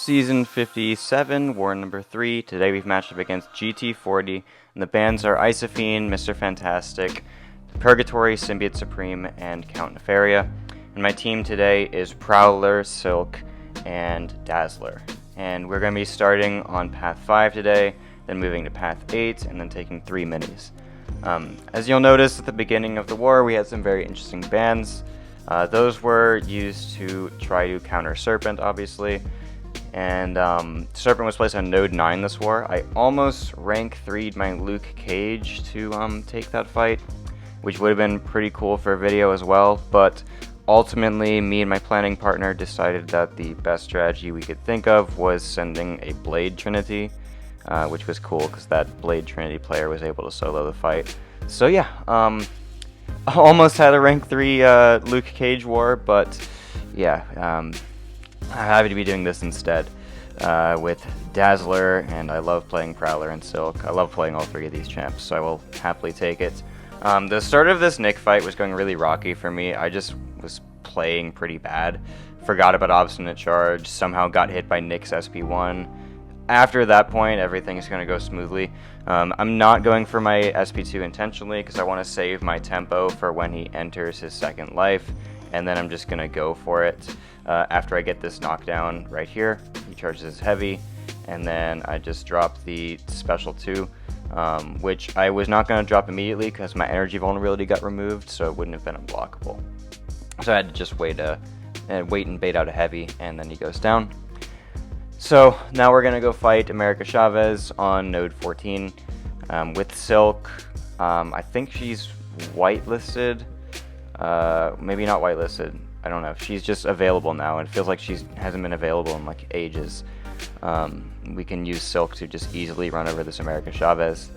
Season 57, War number 3. Today we've matched up against GT40, and the bands are Isophene, Mr. Fantastic, Purgatory, Symbiote Supreme, and Count Nefaria. And my team today is Prowler, Silk, and Dazzler. And we're going to be starting on Path 5 today, then moving to Path 8, and then taking 3 minis. As you'll notice at the beginning of the war, we had some very interesting bands. Those were used to try to counter Serpent, obviously. And Serpent was placed on Node 9 this war. I almost rank 3'd my Luke Cage to take that fight, which would have been pretty cool for a video as well, but ultimately me and my planning partner decided that the best strategy we could think of was sending a Blade Trinity, which was cool because that Blade Trinity player was able to solo the fight. So yeah, almost had a rank 3 Luke Cage war, but yeah, I'm happy to be doing this instead with Dazzler, and I love playing Prowler and Silk. I love playing all 3 of these champs, so I will happily take it. The start of this Nick fight was going really rocky for me. I just was playing pretty bad. Forgot about Obstinate Charge, somehow got hit by Nick's SP1. After that point, everything's going to go smoothly. I'm not going for my SP2 intentionally because I want to save my tempo for when he enters his second life, and then I'm just going to go for it. After I get this knockdown right here, he charges his heavy, and then I just drop the special 2, which I was not going to drop immediately because my energy vulnerability got removed, so it wouldn't have been unblockable. So I had to just wait and bait out a heavy, and then he goes down. So now we're going to go fight America Chavez on Node 14 with Silk. I think she's whitelisted. Maybe not whitelisted. I don't know. She's just available now, and it feels like she hasn't been available in like ages. We can use Silk to just easily run over this America Chavez.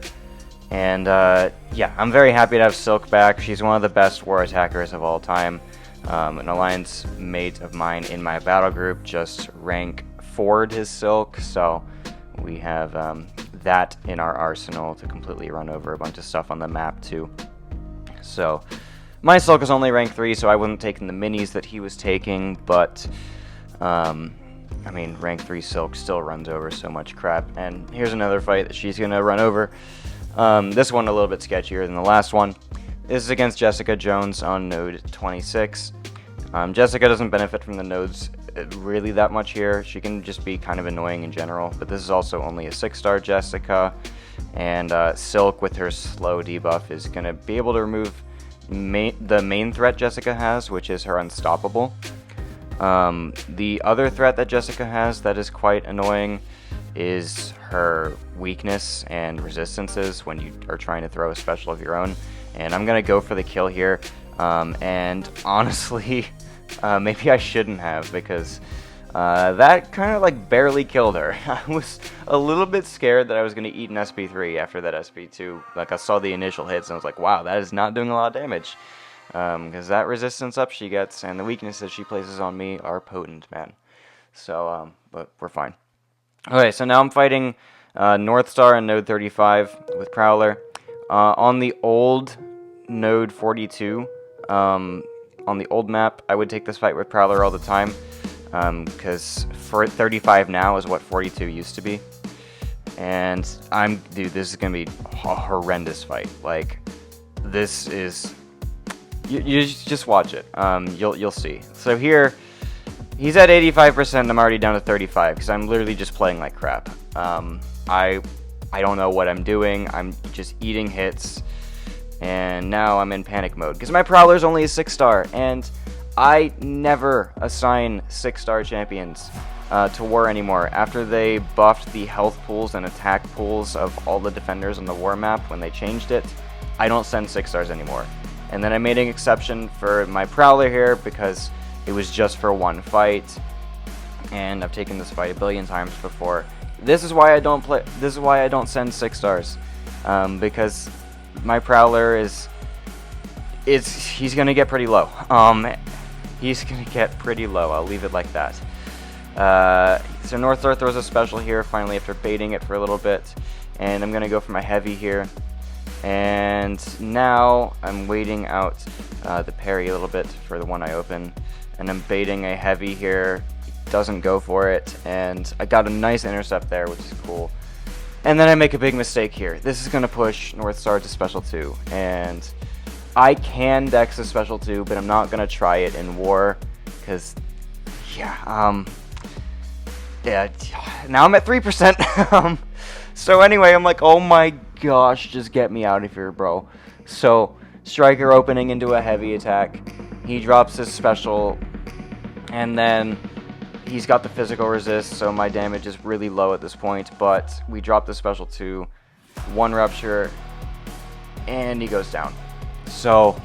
And yeah, I'm very happy to have Silk back. She's one of the best war attackers of all time. An alliance mate of mine in my battle group just rank 4'd his Silk, so we have that in our arsenal to completely run over a bunch of stuff on the map too. So my Silk is only rank 3, so I wasn't taking the minis that he was taking, but I mean, rank 3 Silk still runs over so much crap. And here's another fight that she's going to run over. This one a little bit sketchier than the last one. This is against Jessica Jones on Node 26. Jessica doesn't benefit from the nodes really that much here. She can just be kind of annoying in general, but this is also only a 6-star Jessica, and Silk with her slow debuff is going to be able to remove the main threat Jessica has, which is her Unstoppable. The other threat that Jessica has that is quite annoying is her weakness and resistances when you are trying to throw a special of your own. And I'm going to go for the kill here, and honestly, maybe I shouldn't have, because that kind of like barely killed her. I was a little bit scared that I was going to eat an SP3 after that SP2. Like, I saw the initial hits and I was like, wow, that is not doing a lot of damage. Because that resistance up she gets and the weaknesses she places on me are potent, man. So, but we're fine. Okay, so now I'm fighting Northstar and Node 35 with Prowler. On the old Node 42, on the old map, I would take this fight with Prowler all the time, because 35 now is what 42 used to be. And dude, this is gonna be a horrendous fight. Like, this is, you just watch it. You'll see. So here, he's at 85%, and I'm already down to 35 because I'm literally just playing like crap. I don't know what I'm doing. I'm just eating hits, and now I'm in panic mode because my Prowler's only a 6-star, and I never assign 6-star champions to war anymore. After they buffed the health pools and attack pools of all the defenders on the war map when they changed it, I don't send 6-stars anymore. And then I made an exception for my Prowler here because it was just for one fight, and I've taken this fight a billion times before. This is why I don't play. This is why I don't send 6-stars, because my Prowler he's gonna get pretty low. He's gonna get pretty low. I'll leave it like that. So Northstar throws a special here finally after baiting it for a little bit, and I'm gonna go for my heavy here. And now I'm waiting out the parry a little bit for the one I open, and I'm baiting a heavy here. doesn't go for it, and I got a nice intercept there, which is cool. And then I make a big mistake here. This is going to push Northstar to Special 2, and I can dex a Special 2, but I'm not going to try it in War, because, yeah, now I'm at 3%. So anyway, I'm like, oh my gosh, just get me out of here, bro. So, Striker opening into a heavy attack. He drops his special, and then he's got the physical resist, so my damage is really low at this point, but we drop the special 2, 1 rupture, and he goes down. So,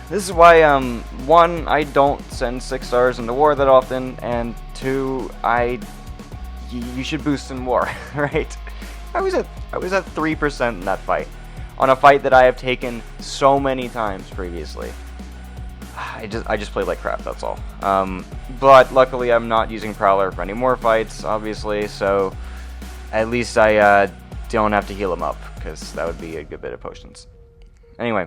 this is why, 1, I don't send 6 stars into War that often, and 2, you should boost in War, right? I was at 3% in that fight, on a fight that I have taken so many times previously. I just played like crap, that's all. But luckily I'm not using Prowler for any more fights, obviously, so at least I don't have to heal him up, because that would be a good bit of potions. Anyway,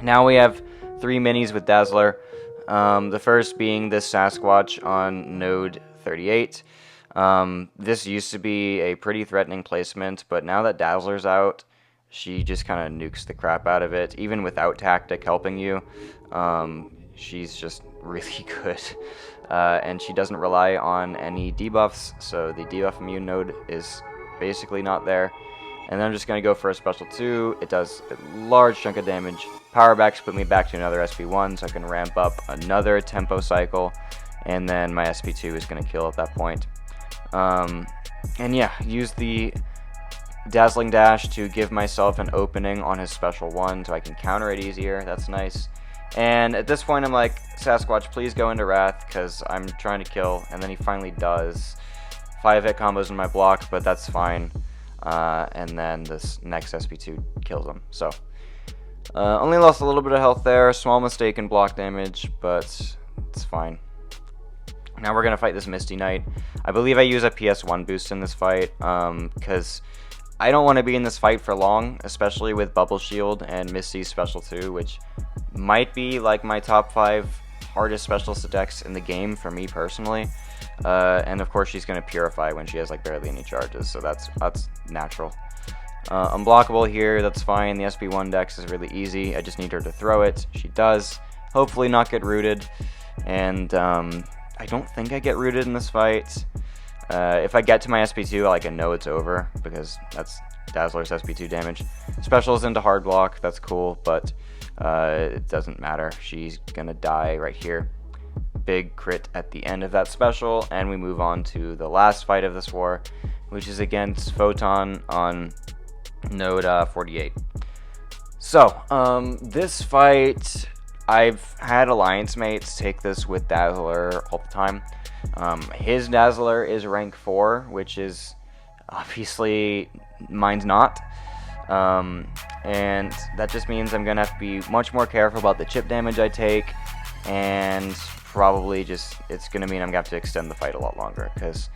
now we have 3 minis with Dazzler. The first being this Sasquatch on node 38. This used to be a pretty threatening placement, but now that Dazzler's out, she just kind of nukes the crap out of it, even without Tactic helping you. She's just really good, and she doesn't rely on any debuffs, so the debuff immune node is basically not there. And then I'm just going to go for a special 2. It does a large chunk of damage. Power backs put me back to another SP1, so I can ramp up another tempo cycle, and then my SP2 is going to kill at that point. And yeah, use the Dazzling Dash to give myself an opening on his special 1 so I can counter it easier. That's nice. And at this point I'm like, Sasquatch, please go into Wrath, because I'm trying to kill, and then he finally does. 5-hit combos in my block, but that's fine. And then this next SP2 kills him. So, only lost a little bit of health there, small mistake in block damage, but it's fine. Now we're going to fight this Misty Knight. I believe I use a PS1 boost in this fight, because I don't want to be in this fight for long, especially with Bubble Shield and Misty's Special 2, which might be like my top 5 hardest special decks in the game for me personally. And of course she's going to Purify when she has like barely any charges, so that's natural. Unblockable here, that's fine. The SP1 dex is really easy. I just need her to throw it. She does. Hopefully not get rooted. And I don't think I get rooted in this fight. If I get to my SP2, I know it's over, because that's Dazzler's SP2 damage. Specials into hard block, that's cool, but it doesn't matter. She's gonna die right here. Big crit at the end of that special, and we move on to the last fight of this war, which is against Photon on node 48. So, this fight, I've had alliance mates take this with Dazzler all the time. His Dazzler is rank 4, which is obviously mine's not. And that just means I'm going to have to be much more careful about the chip damage I take, and probably just, it's going to mean I'm going to have to extend the fight a lot longer, because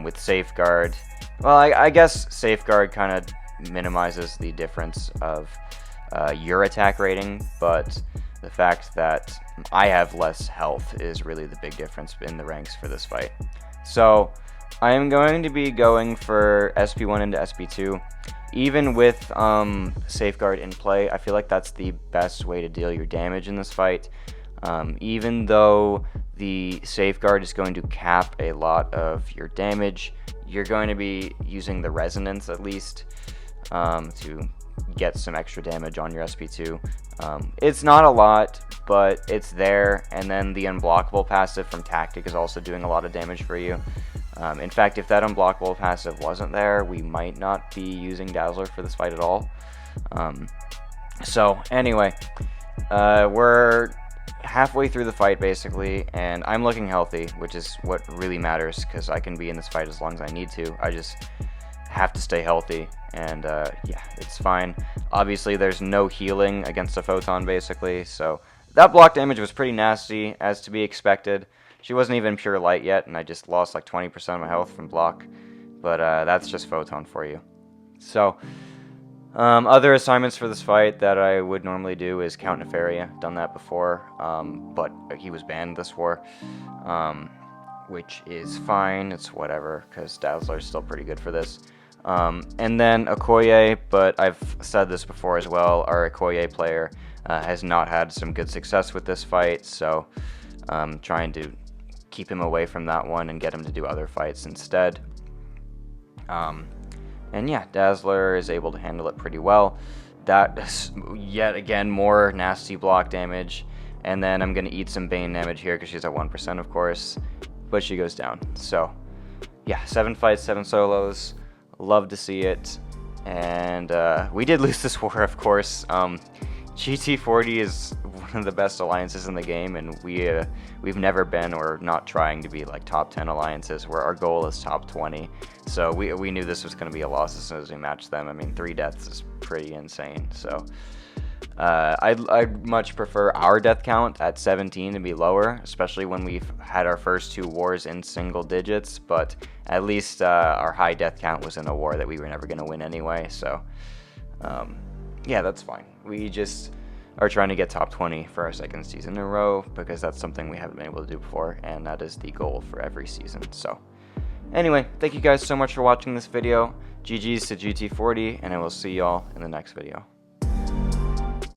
with Safeguard, well, I guess Safeguard kind of minimizes the difference of your attack rating, but the fact that I have less health is really the big difference in the ranks for this fight. So I am going to be going for SP1 into SP2. Even with Safeguard in play, I feel like that's the best way to deal your damage in this fight. Even though the Safeguard is going to cap a lot of your damage, you're going to be using the Resonance at least to get some extra damage on your SP2. It's not a lot, but it's there, and then the unblockable passive from Tactic is also doing a lot of damage for you. In fact, if that unblockable passive wasn't there, we might not be using Dazzler for this fight at all. So anyway, we're halfway through the fight basically, and I'm looking healthy, which is what really matters, because I can be in this fight as long as I need to. I just have to stay healthy, and yeah, it's fine. Obviously there's no healing against a Photon basically, so that block damage was pretty nasty, as to be expected. She wasn't even pure light yet, and I just lost like 20% of my health from block, but that's just Photon for you. So Other assignments for this fight that I would normally do is Count Nefaria. Done that before, but he was banned this war, which is fine. It's whatever, because Dazzler is still pretty good for this. And then Okoye, but I've said this before as well, our Okoye player has not had some good success with this fight, so I'm trying to keep him away from that one and get him to do other fights instead. And yeah, Dazzler is able to handle it pretty well. That is yet again more nasty block damage. And then I'm going to eat some Bane damage here because she's at 1%, of course. But she goes down. So yeah, 7 fights, 7 solos. Love to see it. And we did lose this war, of course. GT40 is one of the best alliances in the game, and we've never been or not trying to be like top 10 alliances, where our goal is top 20. So we knew this was going to be a loss as soon as we matched them. I mean, 3 deaths is pretty insane. So I'd much prefer our death count at 17 to be lower, especially when we've had our first 2 wars in single digits. But at least our high death count was in a war that we were never going to win anyway. So yeah, that's fine. We just are trying to get top 20 for our 2nd season in a row, because that's something we haven't been able to do before, and that is the goal for every season. So anyway, thank you guys so much for watching this video. GG's to GT40, and I will see y'all in the next video.